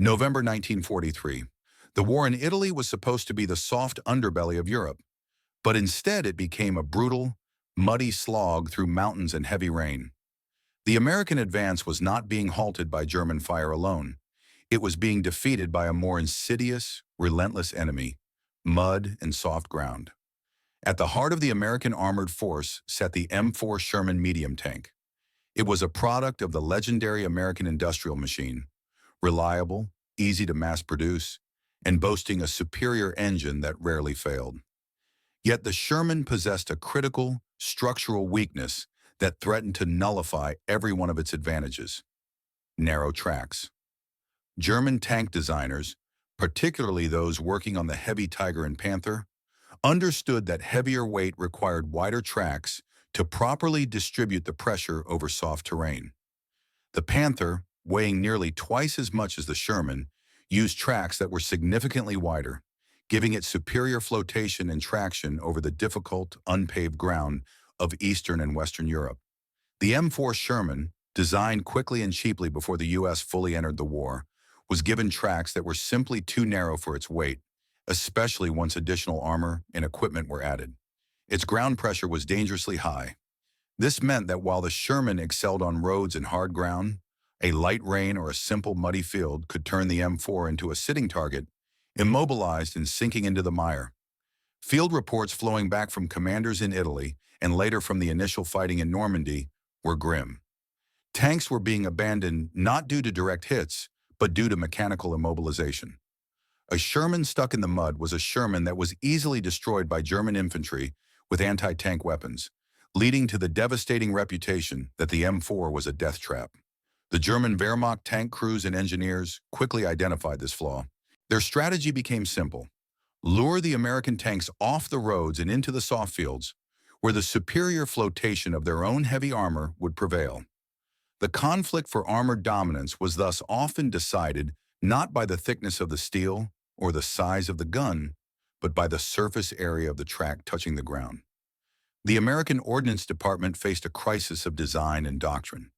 November 1943. The war in Italy was supposed to be the soft underbelly of Europe, but instead it became a brutal, muddy slog through mountains and heavy rain. The American advance was not being halted by German fire alone. It was being defeated by a more insidious, relentless enemy, mud and soft ground. At the heart of the American armored force sat the M4 Sherman medium tank. It was a product of the legendary American industrial machine, reliable, easy to mass produce, and boasting a superior engine that rarely failed. Yet the Sherman possessed a critical, structural weakness that threatened to nullify every one of its advantages: narrow tracks. German tank designers, particularly those working on the heavy Tiger and Panther, understood that heavier weight required wider tracks to properly distribute the pressure over soft terrain. The Panther, weighing nearly twice as much as the Sherman, used tracks that were significantly wider, giving it superior flotation and traction over the difficult, unpaved ground of Eastern and Western Europe. The M4 Sherman, designed quickly and cheaply before the U.S. fully entered the war, was given tracks that were simply too narrow for its weight, especially once additional armor and equipment were added. Its ground pressure was dangerously high. This meant that while the Sherman excelled on roads and hard ground, a light rain or a simple muddy field could turn the M4 into a sitting target, immobilized and sinking into the mire. Field reports flowing back from commanders in Italy and later from the initial fighting in Normandy were grim. Tanks were being abandoned not due to direct hits, but due to mechanical immobilization. A Sherman stuck in the mud was a Sherman that was easily destroyed by German infantry with anti-tank weapons, leading to the devastating reputation that the M4 was a death trap. The German Wehrmacht tank crews and engineers quickly identified this flaw. Their strategy became simple: lure the American tanks off the roads and into the soft fields, where the superior flotation of their own heavy armor would prevail. The conflict for armored dominance was thus often decided not by the thickness of the steel or the size of the gun, but by the surface area of the track touching the ground. The American Ordnance Department faced a crisis of design and doctrine.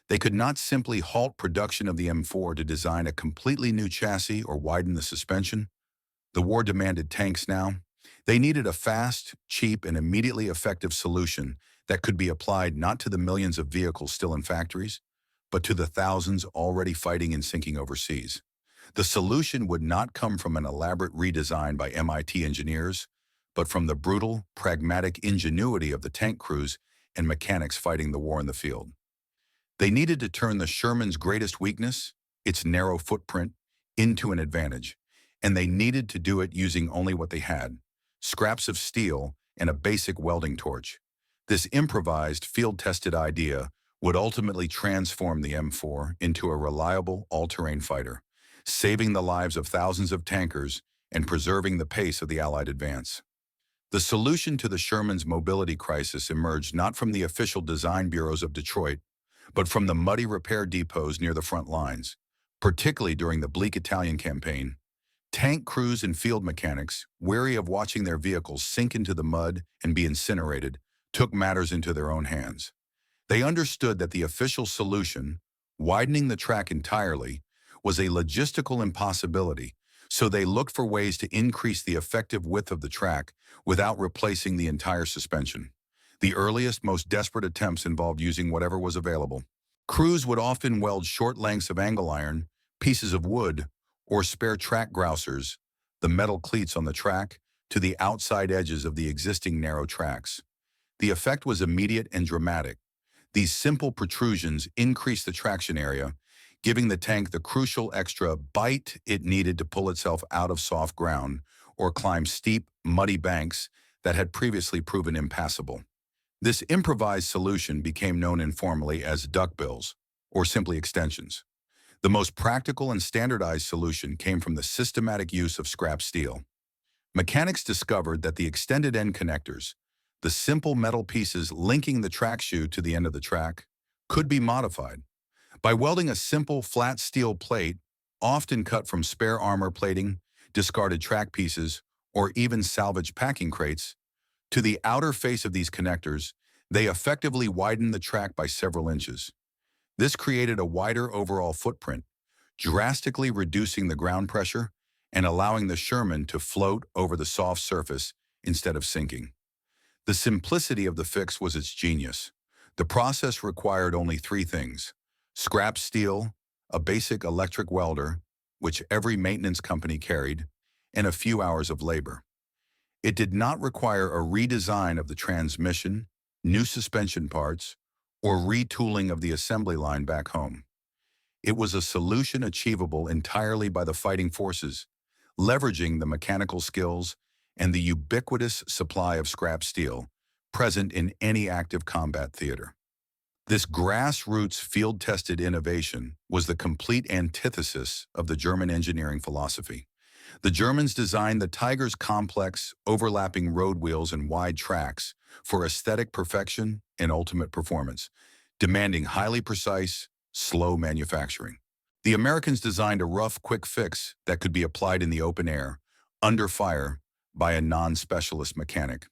They could not simply halt production of the M4 to design a completely new chassis or widen the suspension. The war demanded tanks now. They needed a fast, cheap, and immediately effective solution that could be applied not to the millions of vehicles still in factories, but to the thousands already fighting and sinking overseas. The solution would not come from an elaborate redesign by MIT engineers, but from the brutal, pragmatic ingenuity of the tank crews and mechanics fighting the war in the field. They needed to turn the Sherman's greatest weakness, its narrow footprint, into an advantage, and they needed to do it using only what they had: scraps of steel and a basic welding torch. This improvised, field-tested idea would ultimately transform the M4 into a reliable, all-terrain fighter, saving the lives of thousands of tankers and preserving the pace of the Allied advance. The solution to the Sherman's mobility crisis emerged not from the official design bureaus of Detroit, but from the muddy repair depots near the front lines. Particularly during the bleak Italian campaign, tank crews and field mechanics, weary of watching their vehicles sink into the mud and be incinerated, took matters into their own hands. They understood that the official solution, widening the track entirely, was a logistical impossibility, so they looked for ways to increase the effective width of the track without replacing the entire suspension. The earliest, most desperate attempts involved using whatever was available. Crews would often weld short lengths of angle iron, pieces of wood, or spare track grousers, the metal cleats on the track, to the outside edges of the existing narrow tracks. The effect was immediate and dramatic. These simple protrusions increased the traction area, giving the tank the crucial extra bite it needed to pull itself out of soft ground or climb steep, muddy banks that had previously proven impassable. This improvised solution became known informally as duckbills, or simply extensions. The most practical and standardized solution came from the systematic use of scrap steel. Mechanics discovered that the extended end connectors, the simple metal pieces linking the track shoe to the end of the track, could be modified. By welding a simple flat steel plate, often cut from spare armor plating, discarded track pieces, or even salvaged packing crates, to the outer face of these connectors, they effectively widened the track by several inches. This created a wider overall footprint, drastically reducing the ground pressure and allowing the Sherman to float over the soft surface instead of sinking. The simplicity of the fix was its genius. The process required only three things: scrap steel, a basic electric welder, which every maintenance company carried, and a few hours of labor. It did not require a redesign of the transmission, new suspension parts, or retooling of the assembly line back home. It was a solution achievable entirely by the fighting forces, leveraging the mechanical skills and the ubiquitous supply of scrap steel present in any active combat theater. This grassroots field-tested innovation was the complete antithesis of the German engineering philosophy. The Germans designed the Tiger's complex, overlapping road wheels and wide tracks for aesthetic perfection and ultimate performance, demanding highly precise, slow manufacturing. The Americans designed a rough, quick fix that could be applied in the open air, under fire, by a non-specialist mechanic.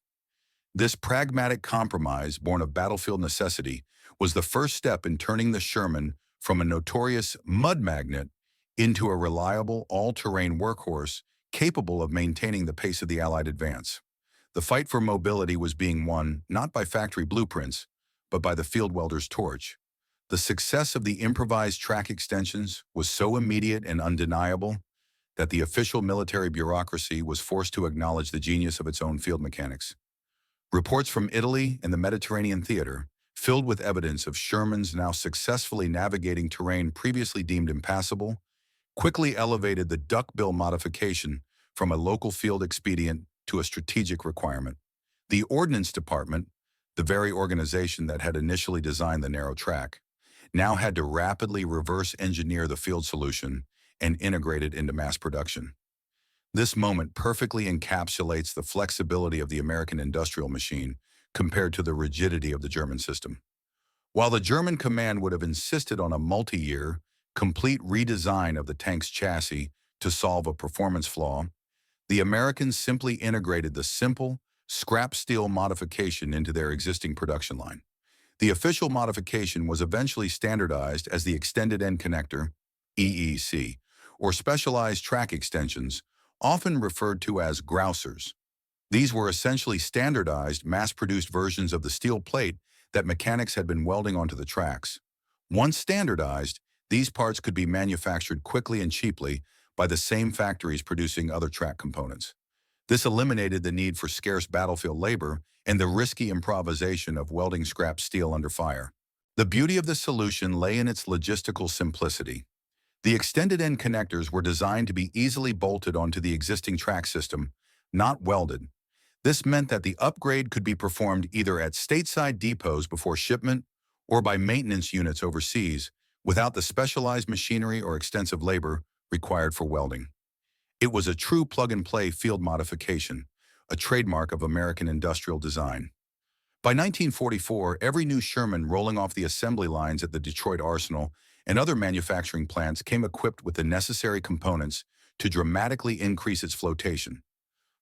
This pragmatic compromise, born of battlefield necessity, was the first step in turning the Sherman from a notorious mud magnet into a reliable, all-terrain workhorse capable of maintaining the pace of the Allied advance. The fight for mobility was being won not by factory blueprints, but by the field welder's torch. The success of the improvised track extensions was so immediate and undeniable that the official military bureaucracy was forced to acknowledge the genius of its own field mechanics. Reports from Italy and the Mediterranean theater, filled with evidence of Sherman's now successfully navigating terrain previously deemed impassable, quickly elevated the duckbill modification from a local field expedient to a strategic requirement. The Ordnance Department, the very organization that had initially designed the narrow track, now had to rapidly reverse engineer the field solution and integrate it into mass production. This moment perfectly encapsulates the flexibility of the American industrial machine compared to the rigidity of the German system. While the German command would have insisted on a multi-year, complete redesign of the tank's chassis to solve a performance flaw, the Americans simply integrated the simple, scrap steel modification into their existing production line. The official modification was eventually standardized as the Extended End Connector, EEC, or Specialized Track Extensions, often referred to as grousers. These were essentially standardized, mass-produced versions of the steel plate that mechanics had been welding onto the tracks. Once standardized, these parts could be manufactured quickly and cheaply by the same factories producing other track components. This eliminated the need for scarce battlefield labor and the risky improvisation of welding scrap steel under fire. The beauty of the solution lay in its logistical simplicity. The extended end connectors were designed to be easily bolted onto the existing track system, not welded. This meant that the upgrade could be performed either at stateside depots before shipment or by maintenance units overseas without the specialized machinery or extensive labor required for welding. It was a true plug-and-play field modification, a trademark of American industrial design. By 1944, every new Sherman rolling off the assembly lines at the Detroit Arsenal and other manufacturing plants came equipped with the necessary components to dramatically increase its flotation.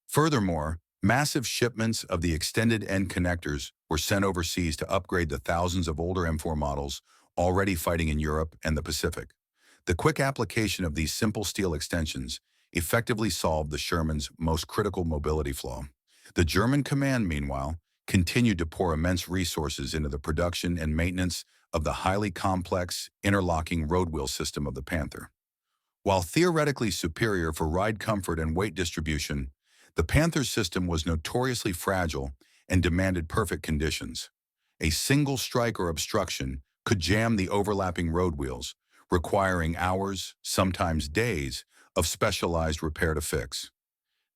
Furthermore, massive shipments of the extended end connectors were sent overseas to upgrade the thousands of older M4 models already fighting in Europe and the Pacific. The quick application of these simple steel extensions effectively solved the Sherman's most critical mobility flaw. The German command, meanwhile, continued to pour immense resources into the production and maintenance of the highly complex, interlocking road wheel system of the Panther. While theoretically superior for ride comfort and weight distribution, the Panther system was notoriously fragile and demanded perfect conditions. A single strike or obstruction could jam the overlapping road wheels, requiring hours, sometimes days, of specialized repair to fix.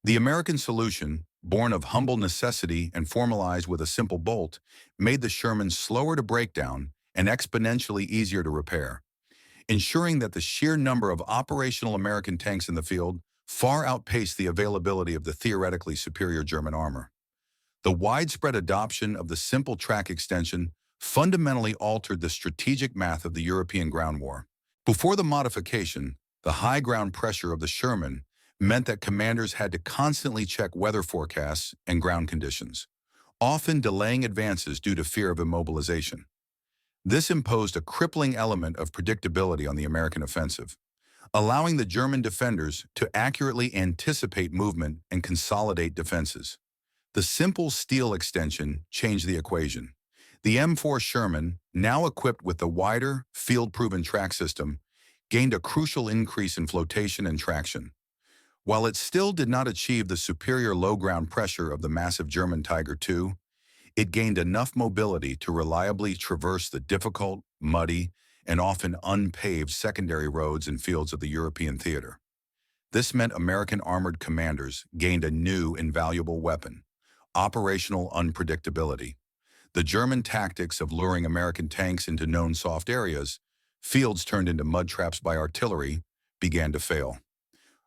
The American solution, born of humble necessity and formalized with a simple bolt, made the Sherman slower to break down and exponentially easier to repair, ensuring that the sheer number of operational American tanks in the field far outpaced the availability of the theoretically superior German armor. The widespread adoption of the simple track extension fundamentally altered the strategic math of the European ground war. Before the modification, the high ground pressure of the Sherman meant that commanders had to constantly check weather forecasts and ground conditions, often delaying advances due to fear of immobilization. This imposed a crippling element of predictability on the American offensive. allowing the German defenders to accurately anticipate movement and consolidate defenses. The simple steel extension changed the equation. The M4 Sherman, now equipped with the wider, field-proven track system, gained a crucial increase in flotation and traction. While it still did not achieve the superior low-ground pressure of the massive German Tiger II, it gained enough mobility to reliably traverse the difficult, muddy, and often unpaved secondary roads and fields of the European theater. This meant American armored commanders gained a new invaluable weapon: operational unpredictability. The German tactics of luring American tanks into known soft areas, fields turned into mud traps by artillery, began to fail.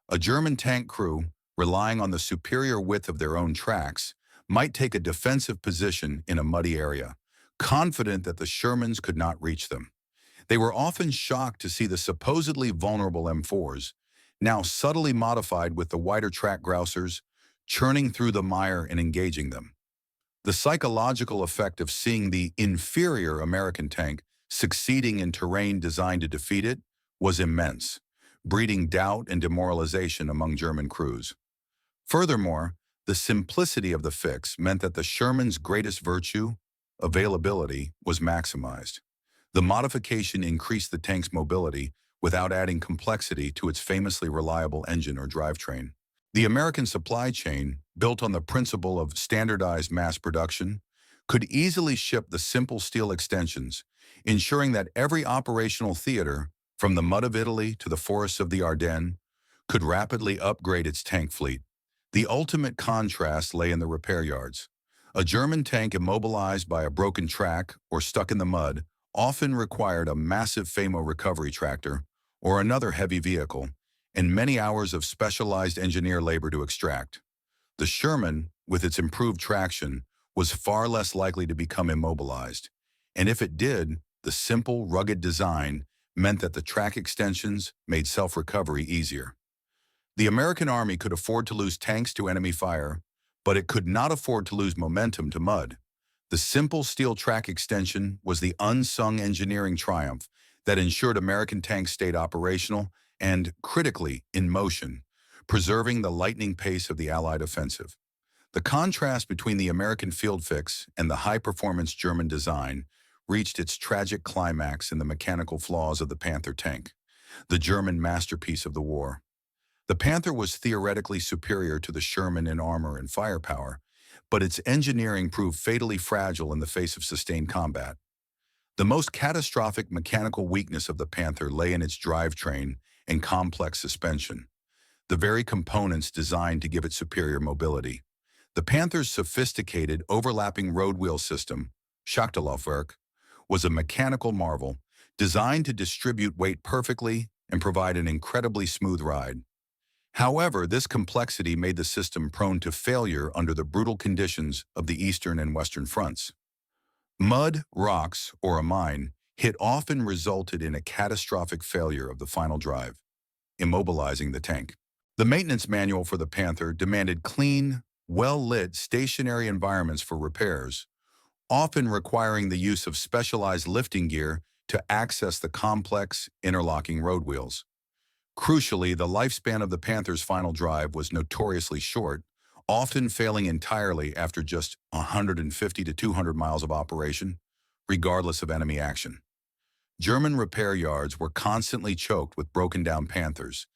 A German tank crew, relying on the superior width of their own tracks, might take a defensive position in a muddy area, confident that the Shermans could not reach them. They were often shocked to see the supposedly vulnerable M4s, now subtly modified with the wider track grousers, churning through the mire and engaging them. The psychological effect of seeing the inferior American tank succeeding in terrain designed to defeat it was immense, breeding doubt and demoralization among German crews. Furthermore, the simplicity of the fix meant that the Sherman's greatest virtue, availability, was maximized. The modification increased the tank's mobility without adding complexity to its famously reliable engine or drivetrain. The American supply chain, built on the principle of standardized mass production, could easily ship the simple steel extensions, ensuring that every operational theater, from the mud of Italy to the forests of the Ardennes, could rapidly upgrade its tank fleet. The ultimate contrast lay in the repair yards. A German tank immobilized by a broken track or stuck in the mud often required a massive FAMO recovery tractor or another heavy vehicle, and many hours of specialized engineer labor to extract. The Sherman, with its improved traction, was far less likely to become immobilized, and if it did, the simple, rugged design meant that the track extensions made self-recovery easier. The American Army could afford to lose tanks to enemy fire, but it could not afford to lose momentum to mud. The simple steel track extension was the unsung engineering triumph that ensured American tanks stayed operational and, critically, in motion, preserving the lightning pace of the Allied offensive. The contrast between the American field fix and the high-performance German design reached its tragic climax in the mechanical flaws of the Panther tank, the German masterpiece of the war. The Panther was theoretically superior to the Sherman in armor and firepower, but its engineering proved fatally fragile in the face of sustained combat. The most catastrophic mechanical weakness of the Panther lay in its drivetrain and complex suspension, the very components designed to give it superior mobility. The Panther's sophisticated overlapping road wheel system, Schachterlaufwerk, was a mechanical marvel designed to distribute weight perfectly and provide an incredibly smooth ride. However, this complexity made the system prone to failure under the brutal conditions of the eastern and western fronts. Mud, rocks, or a mine hit often resulted in a catastrophic failure of the final drive, immobilizing the tank. The maintenance manual for the Panther demanded clean, well-lit stationary environments for repairs, often requiring the use of specialized lifting gear to access the complex, interlocking road wheels. Crucially, the lifespan of the Panther's final drive was notoriously short, often failing entirely after just 150 to 200 miles of operation, regardless of enemy action. German repair yards were constantly choked with broken-down Panthers,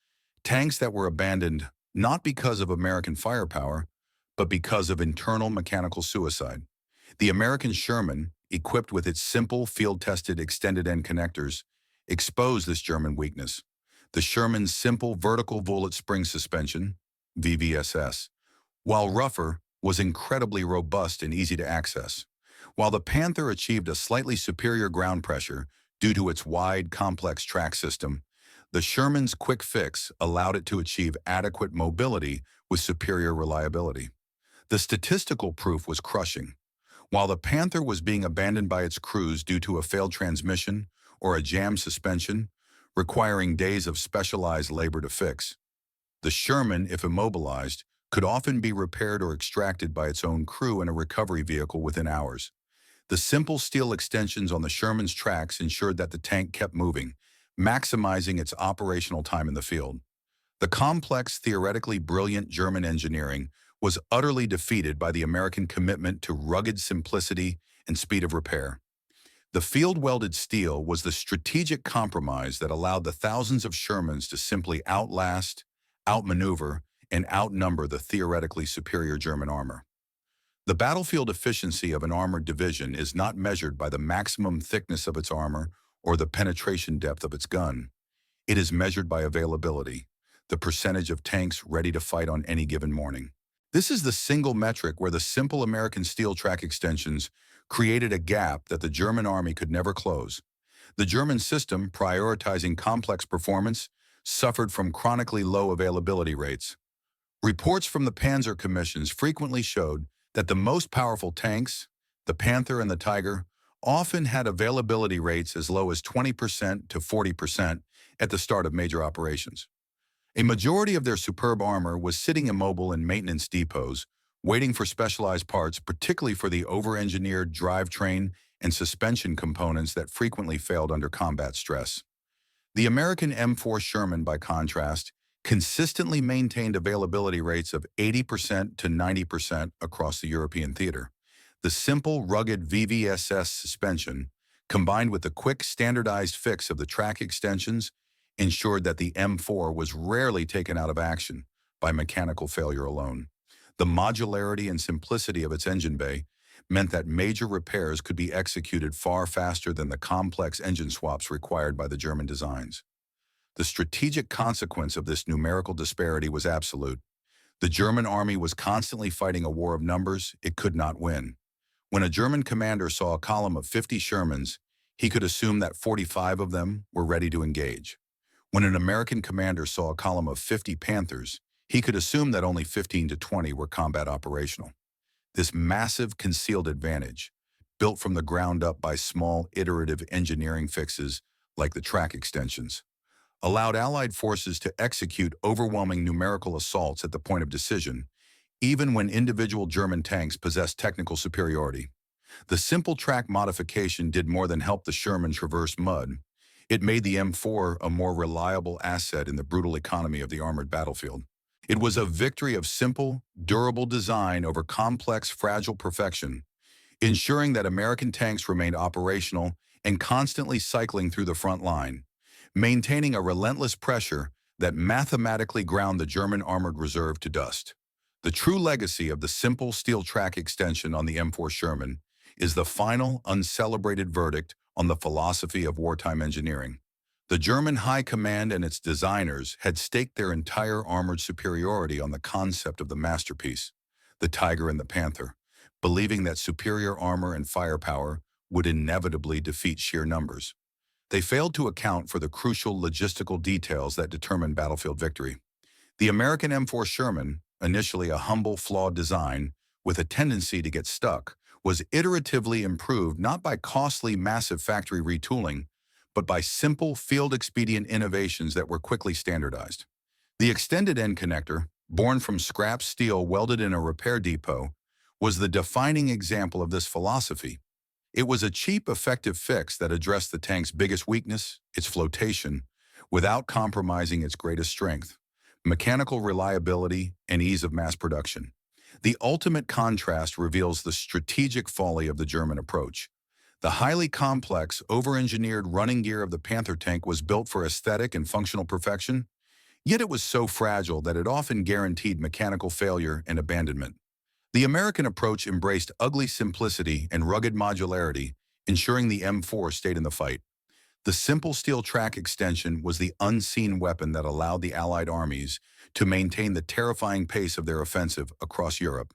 tanks that were abandoned not because of American firepower, but because of internal mechanical suicide. The American Sherman, equipped with its simple field-tested extended-end connectors, exposed this German weakness. The Sherman's simple vertical bullet spring suspension, VVSS, while rougher, was incredibly robust and easy to access. While the Panther achieved a slightly superior ground pressure due to its wide, complex track system, the Sherman's quick fix allowed it to achieve adequate mobility with superior reliability. The statistical proof was crushing. While the Panther was being abandoned by its crews due to a failed transmission or a jammed suspension, requiring days of specialized labor to fix, the Sherman, if immobilized, could often be repaired or extracted by its own crew in a recovery vehicle within hours. The simple steel extensions on the Sherman's tracks ensured that the tank kept moving, maximizing its operational time in the field. The complex, theoretically brilliant German engineering was utterly defeated by the American commitment to rugged simplicity and speed of repair. The field-welded steel was the strategic compromise that allowed the thousands of Shermans to simply outlast, outmaneuver, and outnumber the theoretically superior German armor. The battlefield efficiency of an armored division is not measured by the maximum thickness of its armor or the penetration depth of its gun. It is measured by availability, the percentage of tanks ready to fight on any given morning. This is the single metric where the simple American steel track extensions created a gap that the German army could never close. The German system, prioritizing complex performance, suffered from chronically low availability rates. Reports from the Panzer commissions frequently showed that the most powerful tanks, the Panther and the Tiger, often had availability rates as low as 20% to 40% at the start of major operations. A majority of their superb armor was sitting immobile in maintenance depots, waiting for specialized parts, particularly for the over-engineered drivetrain and suspension components that frequently failed under combat stress. The American M4 Sherman, by contrast, consistently maintained availability rates of 80% to 90% across the European theater. The simple, rugged VVSS suspension, combined with the quick, standardized fix of the track extensions, ensured that the M4 was rarely taken out of action by mechanical failure alone. The modularity and simplicity of its engine bay meant that major repairs could be executed far faster than the complex engine swaps required by the German designs. The strategic consequence of this numerical disparity was absolute. The German army was constantly fighting a war of numbers it could not win. When a German commander saw a column of 50 Shermans, he could assume that 45 of them were ready to engage. When an American commander saw a column of 50 Panthers, he could assume that only 15 to 20 were combat operational. This massive concealed advantage, built from the ground up by small iterative engineering fixes like the track extensions, allowed Allied forces to execute overwhelming numerical assaults at the point of decision, even when individual German tanks possessed technical superiority. The simple track modification did more than help the Sherman traverse mud. It made the M4 a more reliable asset in the brutal economy of the armored battlefield. It was a victory of simple, durable design over complex, fragile perfection, ensuring that American tanks remained operational and constantly cycling through the front line, maintaining a relentless pressure that mathematically ground the German armored reserve to dust. The true legacy of the simple steel track extension on the M4 Sherman is the final, uncelebrated verdict on the philosophy of wartime engineering. The German High Command and its designers had staked their entire armored superiority on the concept of the masterpiece, the Tiger and the Panther, believing that superior armor and firepower would inevitably defeat sheer numbers. They failed to account for the crucial logistical details that determine battlefield victory. The American M4 Sherman, initially a humble, flawed design with a tendency to get stuck, was iteratively improved not by costly, massive factory retooling, but by simple, field-expedient innovations that were quickly standardized. The extended end connector, born from scrap steel welded in a repair depot, was the defining example of this philosophy. It was a cheap, effective fix that addressed the tank's biggest weakness, its flotation, without compromising its greatest strength, mechanical reliability and ease of mass production. The ultimate contrast reveals the strategic folly of the German approach. The highly complex, over-engineered running gear of the Panther tank was built for aesthetic and functional perfection, yet it was so fragile that it often guaranteed mechanical failure and abandonment. The American approach embraced ugly simplicity and rugged modularity, ensuring the M4 stayed in the fight. The simple steel track extension was the unseen weapon that allowed the Allied armies to maintain the terrifying pace of their offensive across Europe.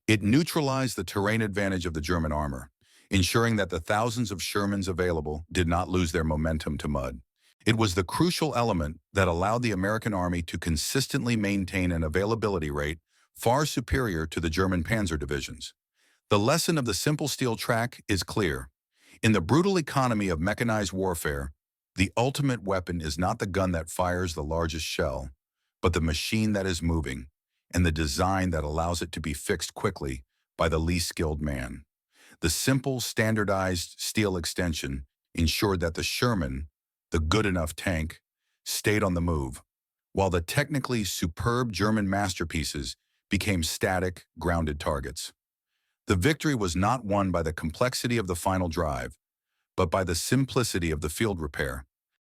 It neutralized the terrain advantage of the German armor, ensuring that the thousands of Shermans available did not lose their momentum to mud. It was the crucial element that allowed the American army to consistently maintain an availability rate far superior to the German panzer divisions. The lesson of the simple steel track is clear. In the brutal economy of mechanized warfare, the ultimate weapon is not the gun that fires the largest shell, but the machine that is moving, and the design that allows it to be fixed quickly by the least skilled man. The simple, standardized steel extension ensured that the Sherman, the good enough tank, stayed on the move, while the technically superb German masterpieces became static, grounded targets. The victory was not won by the complexity of the final drive, but by the simplicity of the field repair.